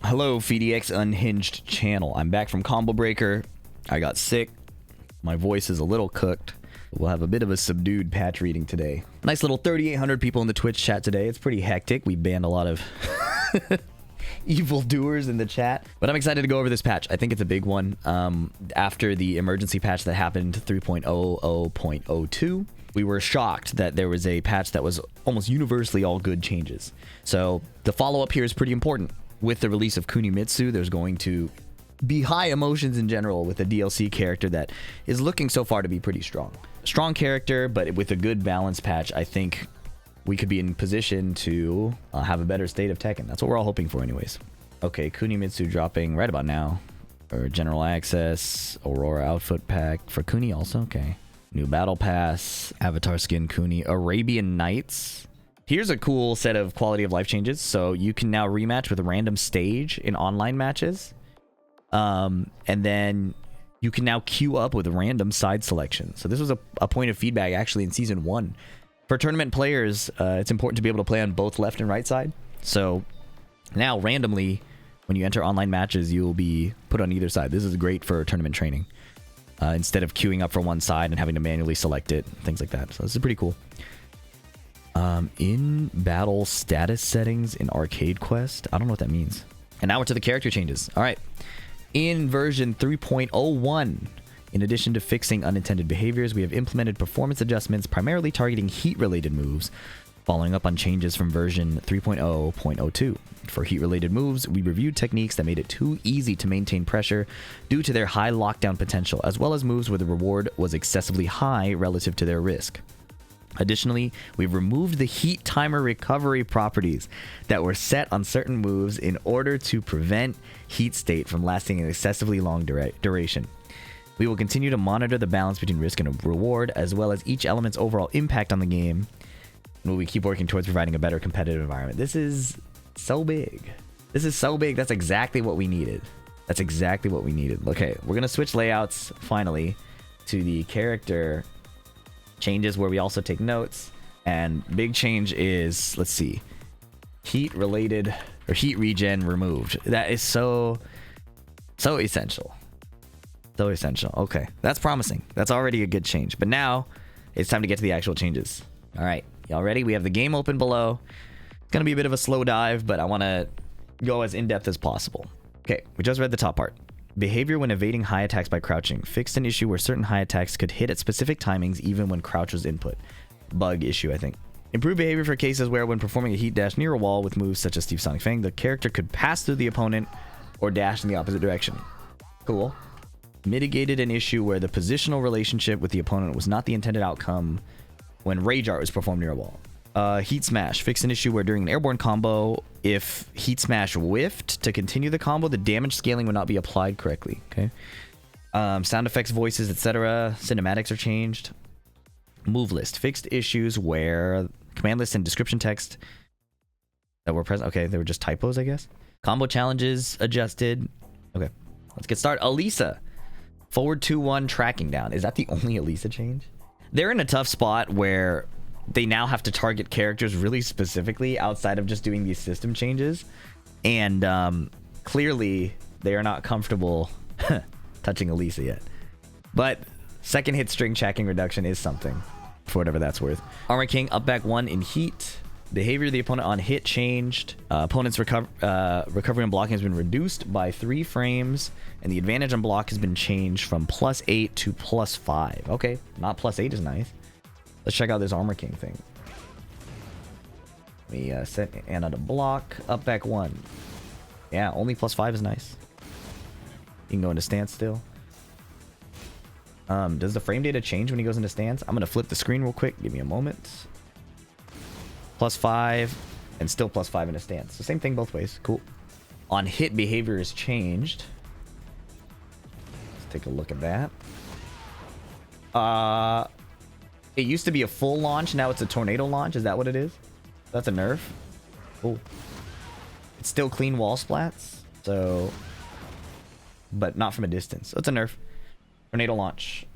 Hello, PhiDX Unhinged channel. I'm back from Combo Breaker. I got sick. My voice is a little cooked. We'll have a bit of a subdued patch reading today. Nice little 3,800 people in the Twitch chat today. It's pretty hectic. We banned a lot of evildoers in the chat. But I'm excited to go over this patch. I think it's a big one. After the emergency patch that happened 3.00.02, we were shocked that there was a patch that was almost universally all good changes. So the follow-up here is pretty important. With the release of Yoshimitsu, there's going to be high emotions in general with a DLC character that is looking so far to be pretty strong. Strong character, but with a good balance patch, I think we could be in position to have a better state of Tekken. That's what we're all hoping for anyways. Okay, Yoshimitsu dropping right about now. Or General Access, Aurora Outfit Pack for Kuni also, okay. New Battle Pass, Avatar Skin Kuni, Arabian Nights. Here's a cool set of quality of life changes. So you can now rematch with a random stage in online matches. And then you can now queue up with random side selection. So this was a point of feedback actually in Season 1. For tournament players, it's important to be able to play on both left and right side. So now randomly, when you enter online matches, you'll be put on either side. This is great for tournament training. Instead of queuing up for one side and having to manually select it, things like that. So this is pretty cool. In battle status settings in Arcade Quest. I don't know what that means. And now we're to the character changes. All right. In version 3.01, in addition to fixing unintended behaviors, we have implemented performance adjustments primarily targeting heat-related moves, following up on changes from version 3.0.02. For heat-related moves, we reviewed techniques that made it too easy to maintain pressure due to their high lockdown potential, as well as moves where the reward was excessively high relative to their risk. Additionally, we've removed the heat timer recovery properties that were set on certain moves in order to prevent heat state from lasting an excessively long duration. We will continue to monitor the balance between risk and reward, as well as each element's overall impact on the game, and we keep working towards providing a better competitive environment. This is so big. This is so big. That's exactly what we needed. That's exactly what we needed. Okay, we're going to switch layouts, finally, to the character changes where we also take notes. And big change is, let's see, heat related or heat regen removed. That is so essential. So essential. Okay, that's promising. That's already a good change. But now it's time to get to the actual changes. All right, y'all ready? We have the game open below. It's gonna be a bit of a slow dive, but I want to go as in-depth as possible. Okay, we just read the top part. Behavior when evading high attacks by crouching. Fixed an issue where certain high attacks could hit at specific timings even when crouch was input. Bug issue, I think. Improved behavior for cases where when performing a heat dash near a wall with moves such as Steve Sonic Feng, the character could pass through the opponent or dash in the opposite direction. Cool. Mitigated an issue where the positional relationship with the opponent was not the intended outcome when Rage Art was performed near a wall. Heat Smash. Fixed an issue where during an airborne combo, if Heat Smash whiffed to continue the combo, the damage scaling would not be applied correctly. Okay. Sound effects, voices, etc. Cinematics are changed. Move list. Fixed issues where command list and description text that were present. Okay, they were just typos, I guess. Combo challenges adjusted. Okay, let's get started. Alisa. Forward 2-1 tracking down. Is that the only Alisa change? They're in a tough spot where they now have to target characters really specifically outside of just doing these system changes. And clearly, they are not comfortable touching Alisa yet. But second hit string tracking reduction is something, for whatever that's worth. Armor King, up back 1 in heat. Behavior of the opponent on hit changed. Opponent's recovery and blocking has been reduced by 3 frames. And the advantage on block has been changed from +8 to +5. Okay, not +8 is nice. Let's check out this Armor King thing. We set Anna to block. Up back 1. Yeah, only +5 is nice. You can go into stance still. Does the frame data change when he goes into stance? I'm going to flip the screen real quick. Give me a moment. +5 and still +5 in a stance. So same thing both ways. Cool. On hit, behavior is changed. Let's take a look at that. It used to be a full launch. Now it's a tornado launch. Is that what it is? That's a nerf. Oh. It's still clean wall splats. So, but not from a distance. So it's a nerf. Tornado launch.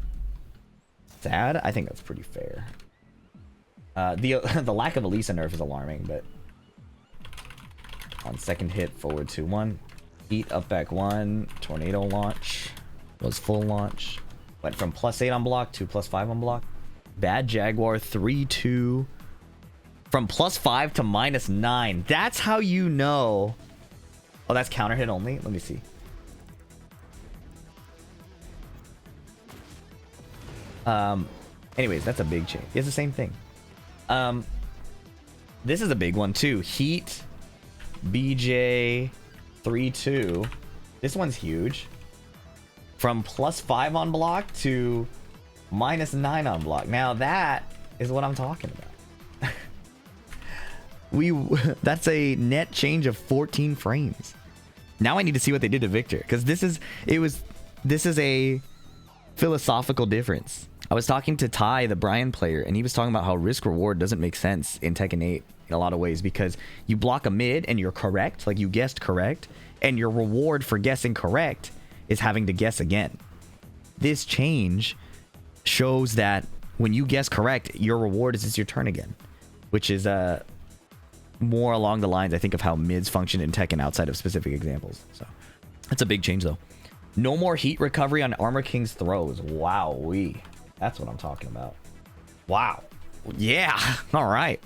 Sad? I think that's pretty fair. The lack of Alisa nerf is alarming, but on second hit, forward 2-1. Heat up back 1. Tornado launch. Was full launch. Went from +8 on block to +5 on block. Bad Jaguar 3-2. From +5 to -9. That's how you know. Oh, that's counter hit only? Let me see. Anyways, that's a big change. It's the same thing. This is a big one too. Heat BJ 3-2. This one's huge. From +5 on block to -9 on block. Now that is what I'm talking about. That's a net change of 14 frames. Now I need to see what they did to Victor, because this is a philosophical difference. I was talking to Ty, the Bryan player, and he was talking about how risk reward doesn't make sense in Tekken 8 in a lot of ways, because you block a mid and you're correct, like you guessed correct, and your reward for guessing correct is having to guess again. This change shows that when you guess correct, your reward is it's your turn again, which is more along the lines, I think, of how mids function in Tekken outside of specific examples. So that's a big change though. No more heat recovery on Armor King's throws. Wowee. That's what I'm talking about. Wow. Yeah. All right.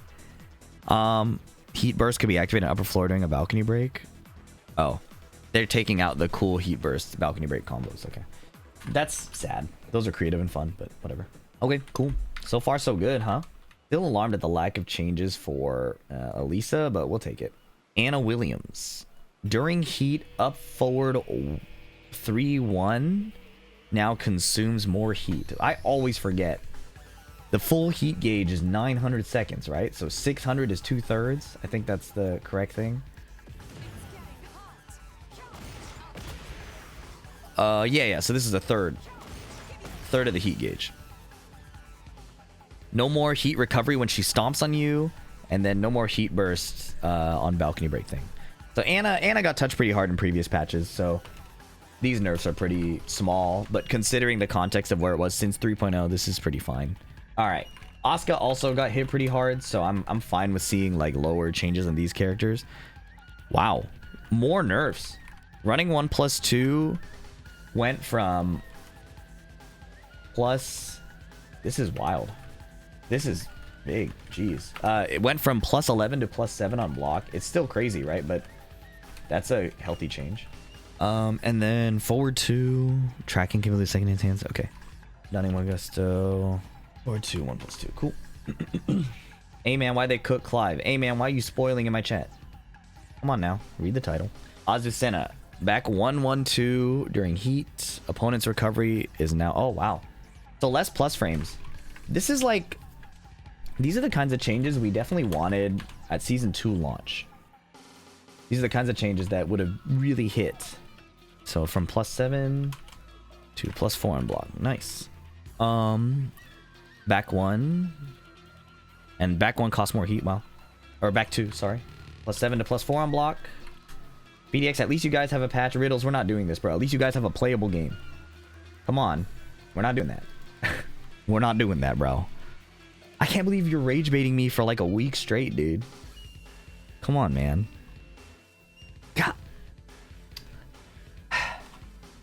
Heat burst could be activated on upper floor during a balcony break. Oh, they're taking out the cool heat burst balcony break combos. Okay. That's sad. Those are creative and fun, but whatever. Okay, cool. So far, so good, huh? Still alarmed at the lack of changes for Alisa, but we'll take it. Anna Williams. During heat, up forward 3-1 now consumes more heat. I always forget. The full heat gauge is 900 seconds, right? So 600 is 2/3. I think that's the correct thing. Yeah. So this is a third of the heat gauge. No more heat recovery when she stomps on you, and then no more heat bursts on balcony break thing. So Anna got touched pretty hard in previous patches, so these nerfs are pretty small, but considering the context of where it was since 3.0, this is pretty fine. All right, Asuka also got hit pretty hard, so I'm fine with seeing like lower changes in these characters. Wow, more nerfs. Running 1+2 went from plus. This is wild. This is big. Jeez. It went from +11 to +7 on block. It's still crazy, right? But that's a healthy change. And then forward 2 tracking capability second enhance. Okay. Dunning one gusto. Forward 2 1+2. Cool. Hey man, why they cook Clive? Hey man, why you spoiling in my chat? Come on now, read the title. Azucena back 1-1-2 during heat. Opponent's recovery is now. Oh wow. So less plus frames. This is like. These are the kinds of changes we definitely wanted at Season 2 launch. These are the kinds of changes that would have really hit. So from +7 to +4 on block. Nice. Back 1. And back 1 costs more heat. Wow. Or back 2, sorry. +7 to +4 on block. PhiDX, at least you guys have a patch. Riddles, we're not doing this, bro. At least you guys have a playable game. Come on. We're not doing that. We're not doing that, bro. I can't believe you're rage baiting me for like a week straight, dude. Come on, man. God.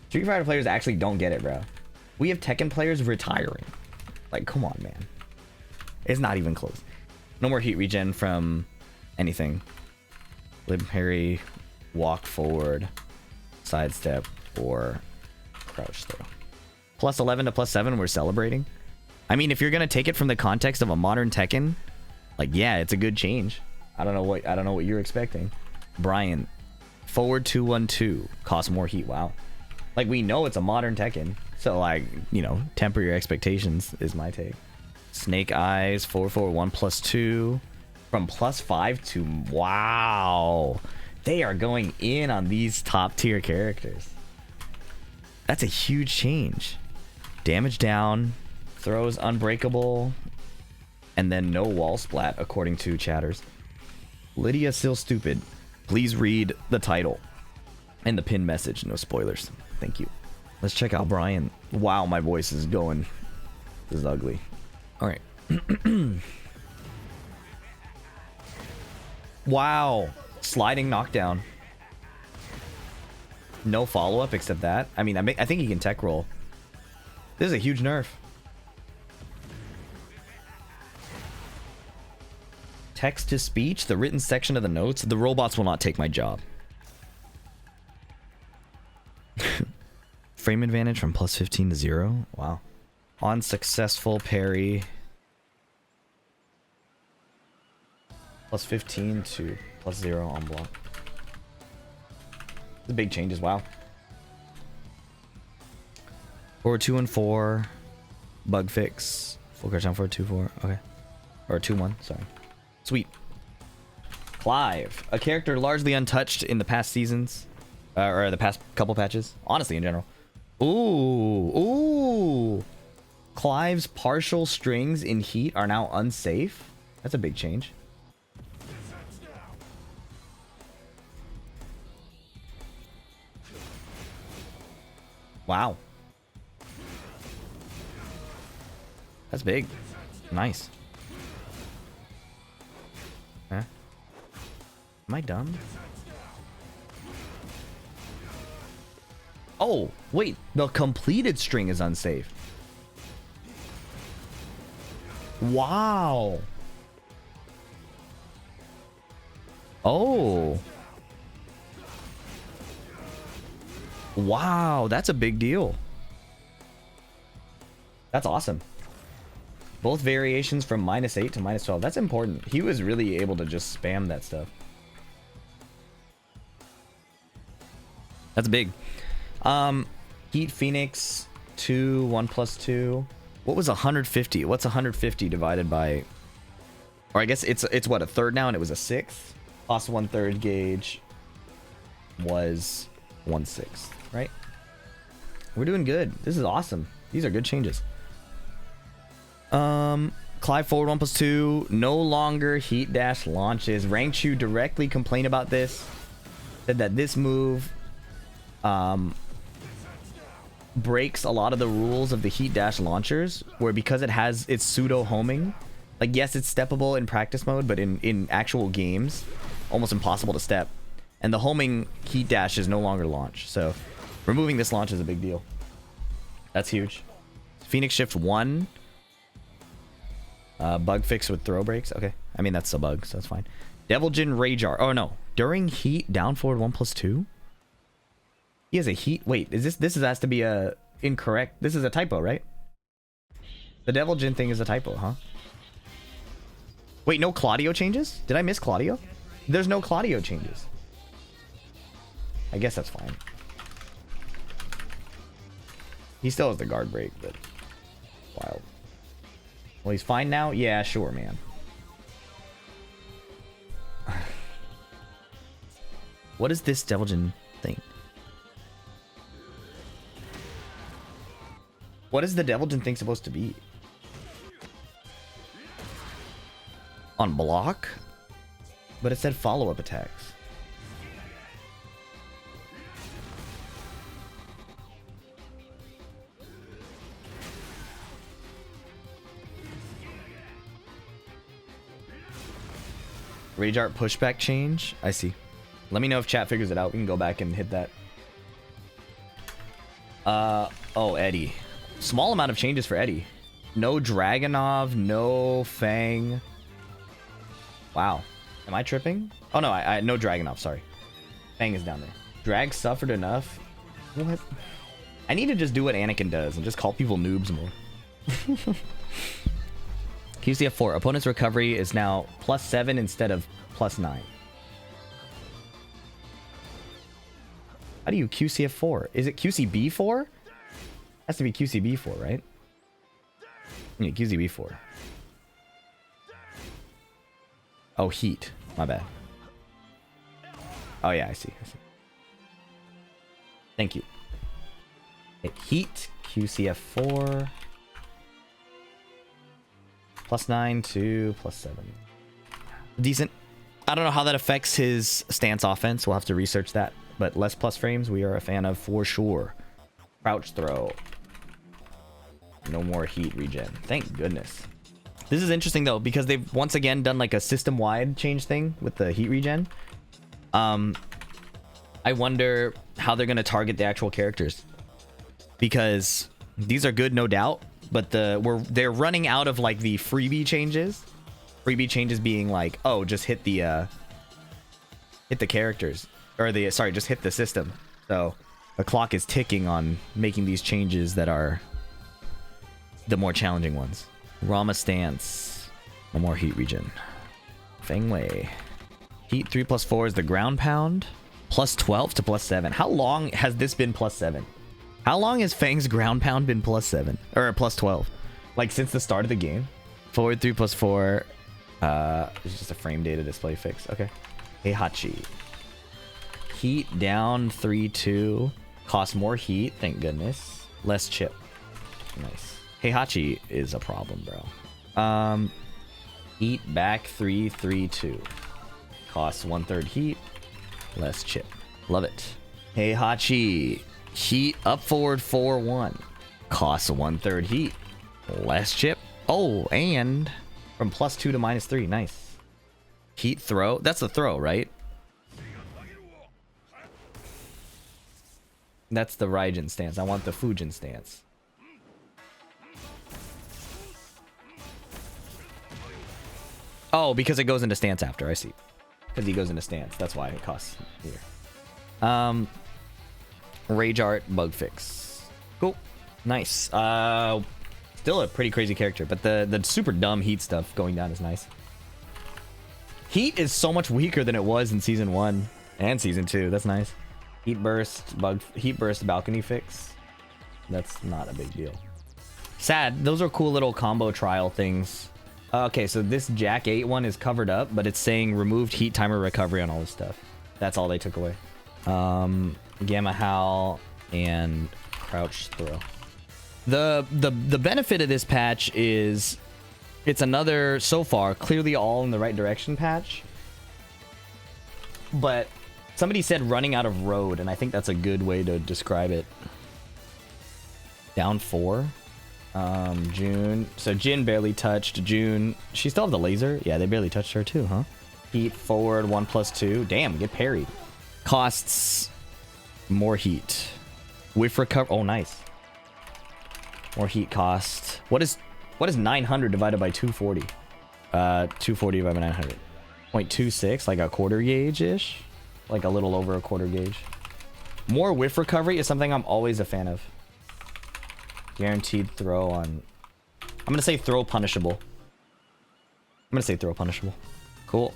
Street Fighter players actually don't get it, bro. We have Tekken players retiring. Like, come on, man. It's not even close. No more heat regen from anything. Lib parry, walk forward, sidestep, or crouch throw. +11 to +7, we're celebrating. I mean, if you're gonna take it from the context of a modern Tekken, like, yeah, it's a good change. I don't know what you're expecting. Bryan, forward 2-1-2 costs more heat. Wow. Like, we know it's a modern Tekken, so like, you know, temper your expectations is my take. Snake Eyes 4-4-1 +2 from +5 to wow. They are going in on these top tier characters. That's a huge change. Damage down. Throws unbreakable, and then no wall splat according to chatters. Lidia still stupid. Please read the title and the pin message. No spoilers. Thank you. Let's check out Bryan. Wow, my voice is going. This is ugly. All right. Wow. Sliding knockdown. No follow-up except that. I mean, I think he can tech roll. This is a huge nerf. Text to speech, the written section of the notes. The robots will not take my job. Frame advantage from +15 to 0. Wow. On successful parry. +15 to +0 on block. The big changes. Wow. Forward 2 and 4. Bug fix. Full crouch down forward 2-4. Okay. Or 2-1. Sorry. Sweet. Clive, a character largely untouched in the past seasons, or the past couple patches. Honestly, in general. Ooh. Clive's partial strings in heat are now unsafe. That's a big change. Wow. That's big. Nice. Huh? Am I dumb? Oh, wait. The completed string is unsafe. Wow. Oh. Wow, that's a big deal. That's awesome. Both variations from -8 to -12. That's important. He was really able to just spam that stuff. That's big. Heat Phoenix 2, 1+2. What was 150? What's 150 divided by... Or I guess it's what, a third now, and it was a sixth? Plus 1/3 gauge was 1/6, right? We're doing good. This is awesome. These are good changes. Clive forward 1+2. No longer heat dash launches. Rangchu directly complained about this. Said that this move breaks a lot of the rules of the heat dash launchers, where because it has its pseudo homing, like, yes, it's steppable in practice mode, but in actual games, almost impossible to step. And the homing heat dash is no longer launch, so removing this launch is a big deal. That's huge. Phoenix shift 1. Bug fix with throw breaks. Okay, I mean that's a bug, so that's fine. Devil Jin Rajar. Oh no, during heat down forward 1+2. He has a heat. Wait, is this has to be a incorrect? This is a typo, right? The Devil Jin thing is a typo, huh? Wait, no Claudio changes? Did I miss Claudio? There's no Claudio changes. I guess that's fine. He still has the guard break, but wild. Well, he's fine now? Yeah, sure, man. What is this Devil Jin thing? What is the Devil Jin thing supposed to be? On block? But it said follow-up attacks. Rage Art pushback change? I see. Let me know if chat figures it out. We can go back and hit that. Oh, Eddy. Small amount of changes for Eddy. No Dragonov, no Feng. Wow. Am I tripping? Oh no, I no Dragonov, sorry. Feng is down there. Drag suffered enough. What? I need to just do what Anakin does and just call people noobs more. QCF4. Opponent's recovery is now +7 instead of +9. How do you QCF4? Is it QCB4? Has to be QCB4, right? Yeah, QCB4. Oh, heat. My bad. Oh, yeah, I see. Thank you. Hit heat. QCF4. +9 to +7. Decent. I don't know how that affects his stance offense. We'll have to research that. But less plus frames, we are a fan of for sure. Crouch throw. No more heat regen. Thank goodness. This is interesting though, because they've once again done like a system-wide change thing with the heat regen. I wonder how they're gonna target the actual characters, because these are good, no doubt, but they're running out of like the freebie changes. Freebie changes being like, oh, just hit the characters, or just hit the system. So the clock is ticking on making these changes that are the more challenging ones. Rama stance, no more heat regen. Feng Wei. Heat 3+4 is the ground pound. +12 to +7. How long has this been +7? How long has Feng's ground pound been +7? Or +12? Like since the start of the game? Forward 3+4. It's just a frame data display fix. Okay. Heihachi. Heat down 3-2. Cost more heat, thank goodness. Less chip. Nice. Heihachi is a problem, bro. Heat back 3-3-2. Costs 1/3 heat. Less chip. Love it. Heihachi. Heat up forward 4-1. Costs 1/3 heat. Less chip. Oh, and from +2 to -3. Nice. Heat throw. That's the throw, right? That's the Raijin stance. I want the Fujin stance. Oh, because it goes into stance after. I see. Because he goes into stance. That's why it costs here. Rage art bug fix. Cool. Nice. Still a pretty crazy character, but the super dumb heat stuff going down is nice. Heat is so much weaker than it was in season 1 and season 2. That's nice. Heat burst balcony fix. That's not a big deal. Sad. Those are cool little combo trial things. Okay, so this Jack-8 one is covered up, but it's saying removed heat timer recovery on all this stuff. That's all they took away. Gamma Howl and crouch throw. The benefit of this patch is it's another, so far, clearly all in the right direction patch. But somebody said running out of road, and I think that's a good way to describe it. Down 4. June. So Jin barely touched. June. She still have the laser? Yeah, they barely touched her too, huh? Heat forward 1+2. Damn, get parried. Costs more heat. Whiff recover. Oh, nice. More heat cost. What is 900 divided by 240? 240 divided by 900. 0.26, like a quarter gauge-ish? Like a little over a quarter gauge. More whiff recovery is something I'm always a fan of. Guaranteed throw on... I'm going to say throw punishable. Cool.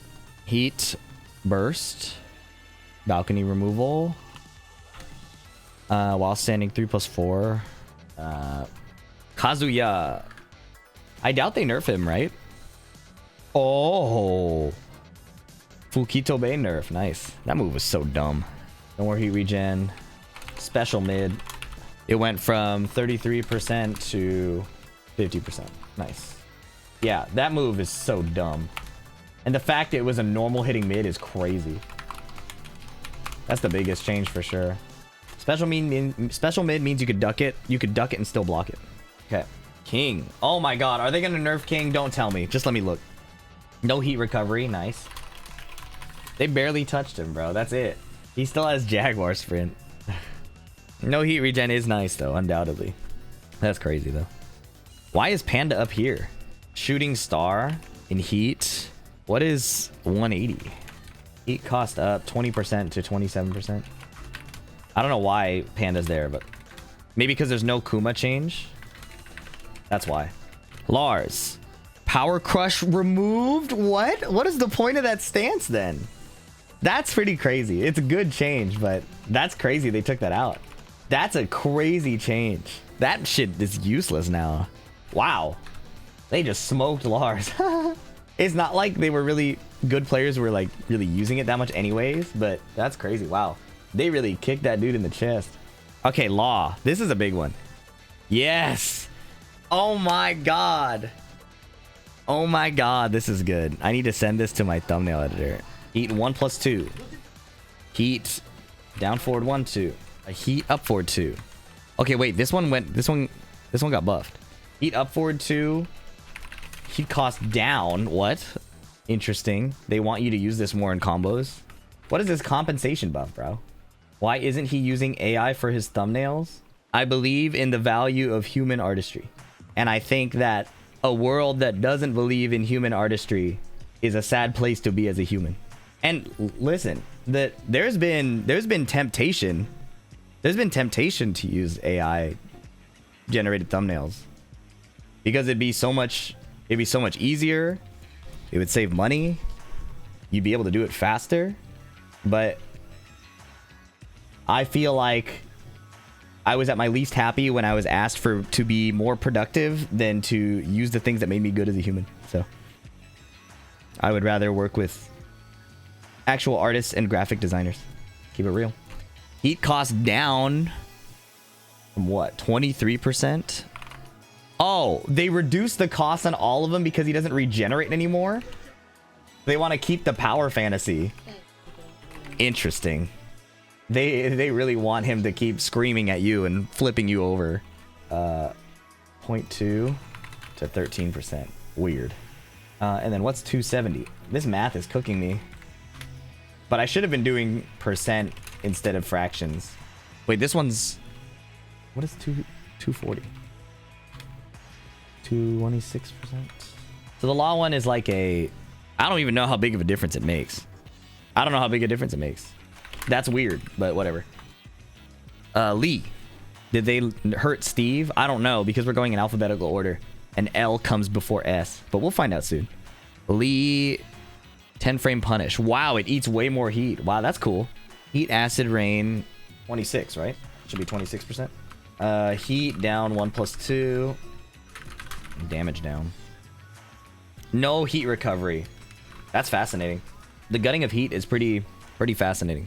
Heat burst. Balcony removal. While standing 3+4. Kazuya. I doubt they nerf him, right? Oh. Fukito Bay nerf. Nice. That move was so dumb. No more heat regen. Special mid. It went from 33% to 50%. Nice. Yeah, that move is so dumb. And the fact it was a normal hitting mid is crazy. That's the biggest change for sure. Special mid means you could duck it. You could duck it and still block it. Okay. King. Oh my god. Are they going to nerf King? Don't tell me. Just let me look. No heat recovery. Nice. They barely touched him, bro. That's it. He still has Jaguar sprint. No heat regen is nice, though, undoubtedly. That's crazy, though. Why is Panda up here? Shooting star in heat. What is 180? Heat cost up 20% to 27%. I don't know why Panda's there, but maybe because there's no Kuma change. That's why. Lars. Power crush removed? What? What is the point of that stance, then? That's pretty crazy. It's a good change, but that's crazy they took that out. That's a crazy change. That shit is useless now. Wow. They just smoked Lars. It's not like they were really good players who were like really using it that much anyways, but that's crazy. Wow. They really kicked that dude in the chest. Okay, Law. This is a big one. Yes. Oh my god. Oh my god, this is good. I need to send this to my thumbnail editor. Heat 1+2. Heat down forward 1-2. A heat up forward 2. Okay, wait, this one got buffed. Heat up forward 2. Heat cost down. What? Interesting. They want you to use this more in combos. What is this compensation buff, bro? Why isn't he using AI for his thumbnails? I believe in the value of human artistry. And I think that a world that doesn't believe in human artistry is a sad place to be as a human. And listen, there's been temptation. There's been temptation to use AI generated thumbnails because it'd be so much easier. It would save money. You'd be able to do it faster. But I feel like I was at my least happy when I was asked to be more productive than to use the things that made me good as a human. So I would rather work with actual artists and graphic designers. Keep it real. Heat cost down from what? 23%? Oh, they reduced the cost on all of them because he doesn't regenerate anymore? They want to keep the power fantasy. Interesting. They really want him to keep screaming at you and flipping you over. 0.2 to 13%. Weird. And then what's 270? This math is cooking me. But I should have been doing percent instead of fractions. Wait, this one's... What is 240? 26%? So the law one is like a... I don't even know how big of a difference it makes. I don't know how big a difference it makes. That's weird, but whatever. Lee. Did they hurt Steve? I don't know, because we're going in alphabetical order. And L comes before S. But we'll find out soon. Lee... 10 frame punish. Wow, it eats way more heat. Wow, that's cool. Heat, acid, rain. 26, right? Should be 26%. Heat down 1+2. Damage down. No heat recovery. That's fascinating. The gutting of heat is pretty fascinating.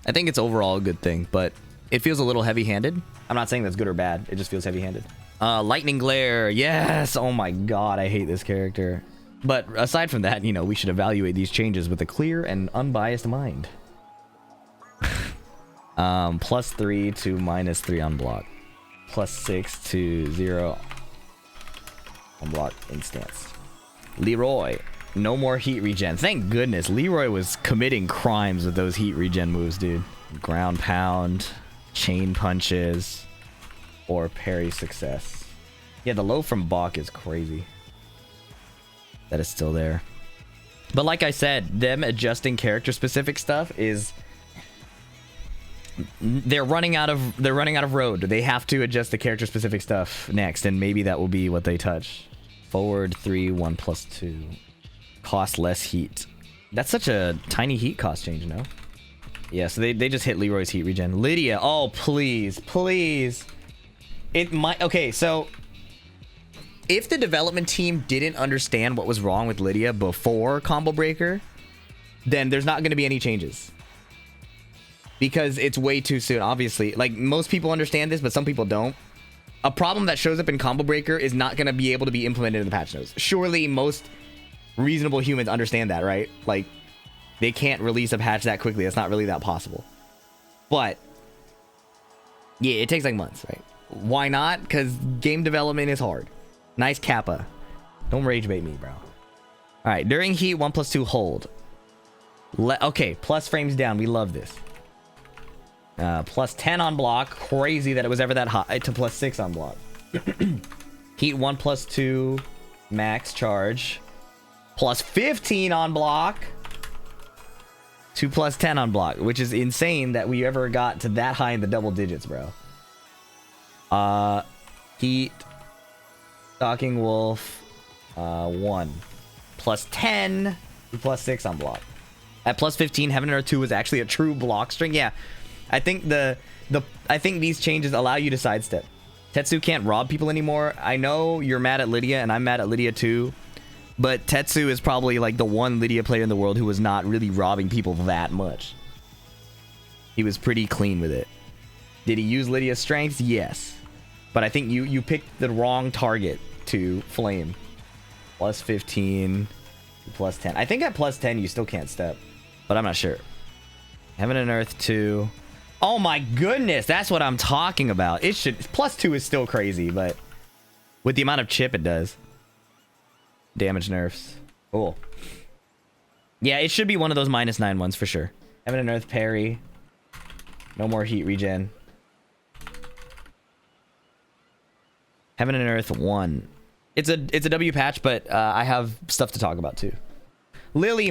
I think it's overall a good thing, but it feels a little heavy-handed. I'm not saying that's good or bad. It just feels heavy-handed. Lightning glare. Yes. Oh my god, I hate this character. But aside from that, you know, we should evaluate these changes with a clear and unbiased mind. +3 to -3 on block. +6 to 0 on block instance. Leroy. No more heat regen. Thank goodness. Leroy was committing crimes with those heat regen moves, dude. Ground pound, chain punches, or parry success. Yeah, the low from Bach is crazy. That is still there. But like I said, them adjusting character specific stuff is... They're running out of road. They have to adjust the character specific stuff next, and maybe that will be what they touch. Forward 3, 1+2. Cost less heat. That's such a tiny heat cost change, no? Yeah, so they just hit Leroy's heat regen. Lidia, oh please, please. It might... Okay, so... If the development team didn't understand what was wrong with Lidia before Combo Breaker, then there's not going to be any changes. Because it's way too soon, obviously. Like, most people understand this, but some people don't. A problem that shows up in Combo Breaker is not going to be able to be implemented in the patch notes. Surely most reasonable humans understand that, right? Like, they can't release a patch that quickly. It's not really that possible. But, yeah, it takes like months, right? Why not? Because game development is hard. Nice kappa. Don't rage bait me, bro. Alright, during heat, 1+2 hold. Okay, plus frames down. We love this. +10 on block. Crazy that it was ever that high to +6 on block. Heat 1+2 max charge. +15 on block. to +10 on block, which is insane that we ever got to that high in the double digits, bro. Heat. Stalking Wolf, 1. +10 to +6 on block. At +15, Heaven and Earth 2 was actually a true block string. Yeah, I think I think these changes allow you to sidestep. Tetsu can't rob people anymore. I know you're mad at Lidia, and I'm mad at Lidia too. But Tetsu is probably like the one Lidia player in the world who was not really robbing people that much. He was pretty clean with it. Did he use Lidia's strengths? Yes. But I think you picked the wrong target to flame. +15, +10. I think at +10 you still can't step, but I'm not sure. Heaven and Earth 2. Oh my goodness, that's what I'm talking about. It should +2 is still crazy, but with the amount of chip it does. Damage nerfs. Cool. Yeah, it should be one of those -9 ones for sure. Heaven and Earth parry. No more heat regen. Heaven and Earth 1. It's a W patch, but I have stuff to talk about too. Lili,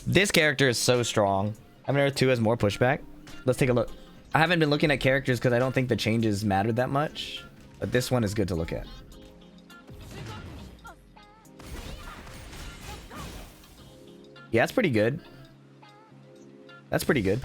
this character is so strong. Heaven and Earth 2 has more pushback. Let's take a look. I haven't been looking at characters because I don't think the changes mattered that much. But this one is good to look at. Yeah, that's pretty good. That's pretty good.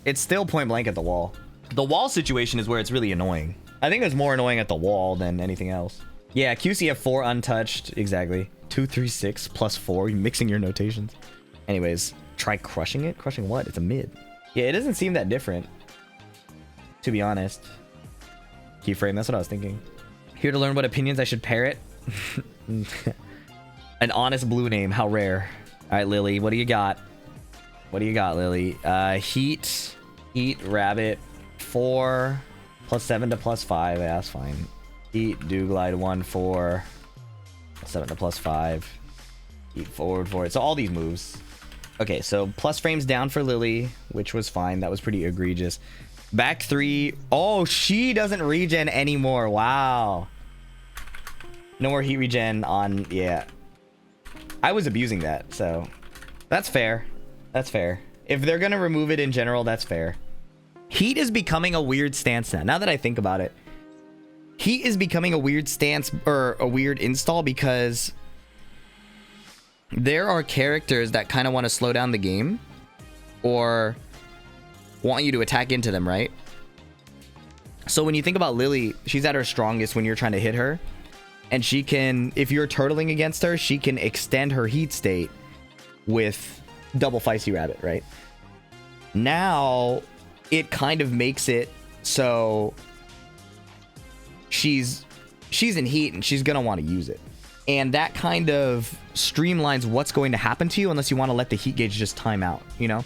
It's still point blank at the wall. The wall situation is where it's really annoying. I think it's more annoying at the wall than anything else. Yeah, QCF4 untouched. Exactly. 2, 3, 6 plus 4. You're mixing your notations. Anyways, try crushing it. Crushing what? It's a mid. Yeah, it doesn't seem that different, to be honest. Keyframe, that's what I was thinking. Here to learn what opinions I should parrot. An honest blue name. How rare. All right, Lili, what do you got? What do you got, Lili? Heat, rabbit, 4 plus 7 to plus 5. Yeah, that's fine. Heat, do glide 1, 4 plus 7 to plus 5. Heat forward 4. So all these moves. Okay, so plus frames down for Lili, which was fine. That was pretty egregious. Back 3. Oh, she doesn't regen anymore. Wow. No more heat regen on. Yeah. I was abusing that, so that's fair. That's fair. If they're gonna remove it in general, that's fair. Heat is becoming a weird stance now. Now that I think about it, Heat is becoming a weird stance or a weird install because there are characters that kind of want to slow down the game or want you to attack into them, right? So when you think about Lili, she's at her strongest when you're trying to hit her. And she can, if you're turtling against her, she can extend her heat state with double Feisty Rabbit, right? Now, it kind of makes it so she's in heat and she's going to want to use it. And that kind of streamlines what's going to happen to you unless you want to let the heat gauge just time out, you know?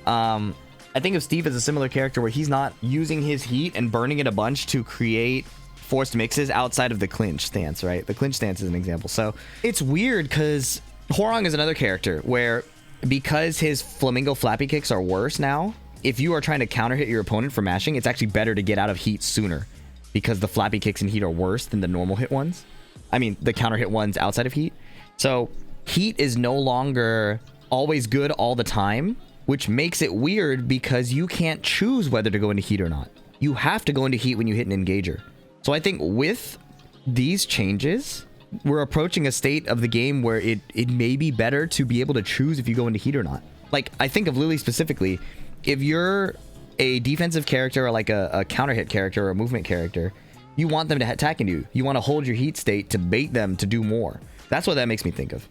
I think of Steve as a similar character where he's not using his heat and burning it a bunch to create forced mixes outside of the clinch stance, right? The clinch stance is an example. So it's weird because Hwoarang is another character where because his flamingo flappy kicks are worse now, if you are trying to counter hit your opponent for mashing, it's actually better to get out of heat sooner because the flappy kicks in heat are worse than the normal hit ones. I mean, the counter hit ones outside of heat. So heat is no longer always good all the time, which makes it weird because you can't choose whether to go into heat or not. You have to go into heat when you hit an engager. So I think with these changes, we're approaching a state of the game where it may be better to be able to choose if you go into heat or not. Like, I think of Lili specifically. If you're a defensive character or like a counter hit character or a movement character, you want them to attack into you. You want to hold your heat state to bait them to do more. That's what that makes me think of.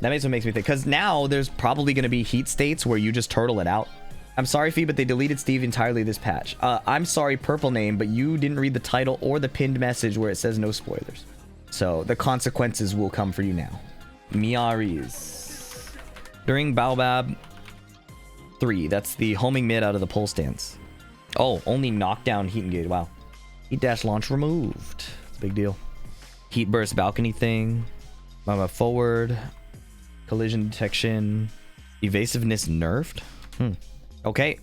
That makes me think. Because now there's probably going to be heat states where you just turtle it out. I'm sorry, Fee, but they deleted Steve entirely this patch. I'm sorry, Purple Name, but you didn't read the title or the pinned message where it says no spoilers. So the consequences will come for you now. Miary's. During Baobab 3, that's the homing mid out of the pole stance. Oh, only knockdown heat engage. Wow. Heat dash launch removed. It's a big deal. Heat burst balcony thing. Mama forward. Collision detection. Evasiveness nerfed. Okay.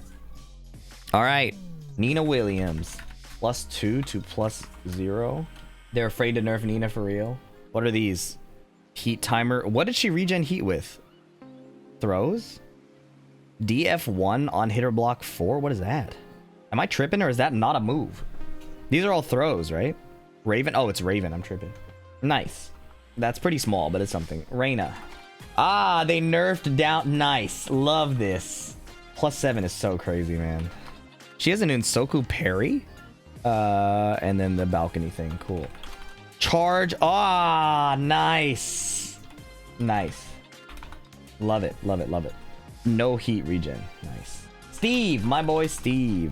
All right. Nina Williams. +2 to +0. They're afraid to nerf Nina for real. What are these? Heat timer. What did she regen heat with? Throws? DF1 on hitter block 4? What is that? Am I tripping or is that not a move? These are all throws, right? Raven. Oh, it's Raven. I'm tripping. Nice. That's pretty small, but it's something. Reina. Ah, they nerfed down. Nice. Love this. +7 is so crazy, man. She has an Unsoku parry. And then the balcony thing. Cool. Charge. Ah, nice. Nice. Love it. Love it. Love it. No heat regen. Nice. Steve. My boy Steve.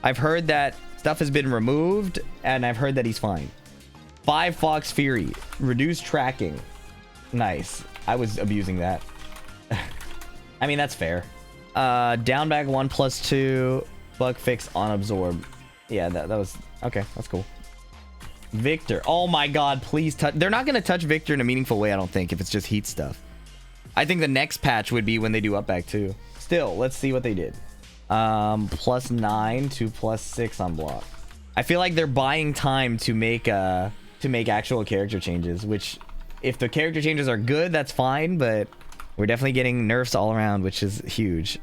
I've heard that stuff has been removed, and I've heard that he's fine. 5 Fox Fury. Reduced tracking. Nice. I was abusing that. I mean, that's fair. Down back 1 +2. Bug fix on absorb. Yeah, that was... Okay, that's cool. Victor. Oh my god, please touch... They're not going to touch Victor in a meaningful way, I don't think, if it's just heat stuff. I think the next patch would be when they do up back too. Still, let's see what they did. +9 to +6 on block. I feel like they're buying time to make actual character changes, which if the character changes are good, that's fine, but we're definitely getting nerfs all around, which is huge.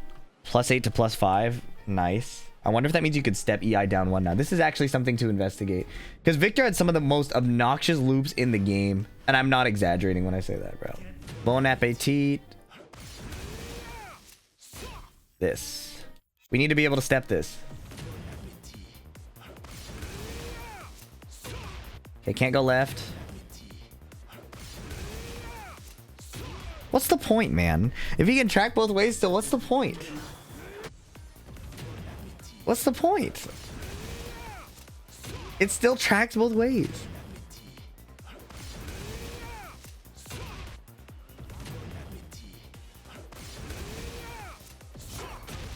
+8 to +5, nice. I wonder if that means you could step EI down 1 now. This is actually something to investigate, because Victor had some of the most obnoxious loops in the game, and I'm not exaggerating when I say that, bro. Bon appetit. This. We need to be able to step this. Okay, can't go left. What's the point, man? If he can track both ways still, what's the point? What's the point? It still tracks both ways.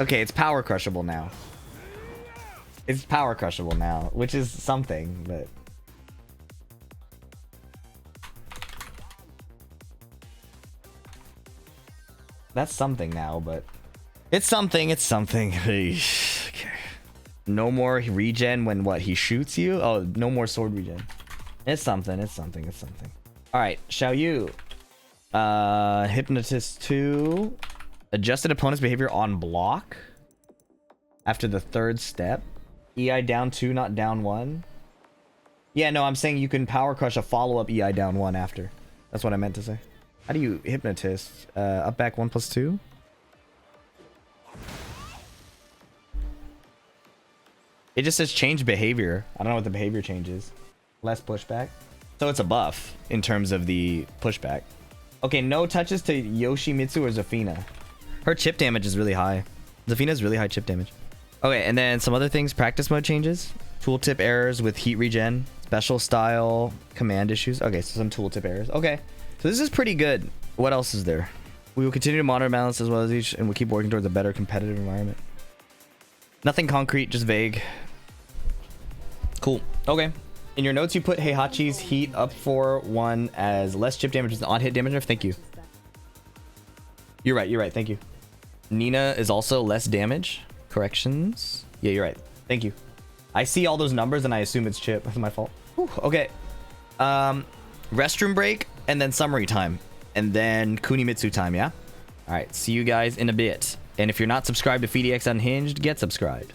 Okay, it's power crushable now. It's power crushable now, which is something, but... That's something now, but... It's something, it's something. Okay. No more regen when what? He shoots you? Oh, no more sword regen. It's something, it's something, it's something. Alright, Xiaoyu. Hypnotist 2. Adjusted opponent's behavior on block. After the 3rd step. EI down 2, not down 1. Yeah, no, I'm saying you can power crush a follow-up EI down 1 after. That's what I meant to say. How do you hypnotist? Up back 1+2? It just says change behavior. I don't know what the behavior changes. Less pushback. So it's a buff in terms of the pushback. Okay, no touches to Yoshimitsu or Zafina. Her chip damage is really high. Zafina's really high chip damage. Okay, and then some other things. Practice mode changes. Tooltip errors with heat regen. Special style command issues. Okay, so some tooltip errors. Okay, so this is pretty good. What else is there? We will continue to monitor balance as well as each, and we'll keep working towards a better competitive environment. Nothing concrete, just vague. Cool. Okay. In your notes, you put Heihachi's heat up for 1 as less chip damage is on hit damage nerf. Thank you. You're right. You're right. Thank you. Nina is also less damage. Corrections. Yeah, you're right. Thank you. I see all those numbers and I assume it's chip. That's my fault. Whew, okay. Restroom break and then summary time. And then Kunimitsu time, yeah? All right. See you guys in a bit. And if you're not subscribed to PhiDX Unhinged, get subscribed.